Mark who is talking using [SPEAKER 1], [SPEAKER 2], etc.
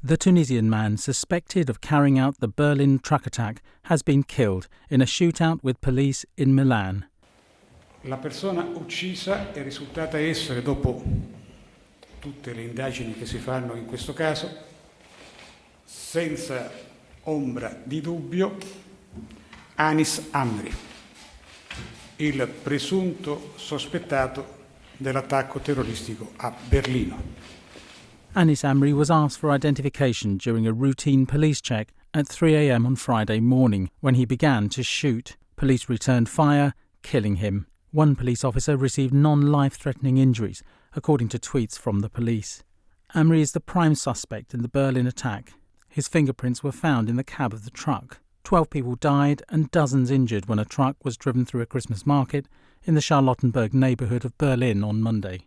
[SPEAKER 1] The Tunisian man suspected of carrying out the Berlin truck attack has been killed in a shootout with police in Milan.
[SPEAKER 2] La persona uccisa è risultata essere, dopo tutte le indagini che si fanno in questo caso, senza ombra di dubbio, Anis Amri, il presunto sospettato dell'attacco terroristico a Berlino.
[SPEAKER 1] Anis Amri was asked for identification during a routine police check at 3 a.m. on Friday morning when he began to shoot. Police returned fire, killing him. One police officer received non-life-threatening injuries, according to tweets from the police. Amri is the prime suspect in the Berlin attack. His fingerprints were found in the cab of the truck. 12 people died and dozens injured when a truck was driven through a Christmas market in the Charlottenburg neighbourhood of Berlin on Monday.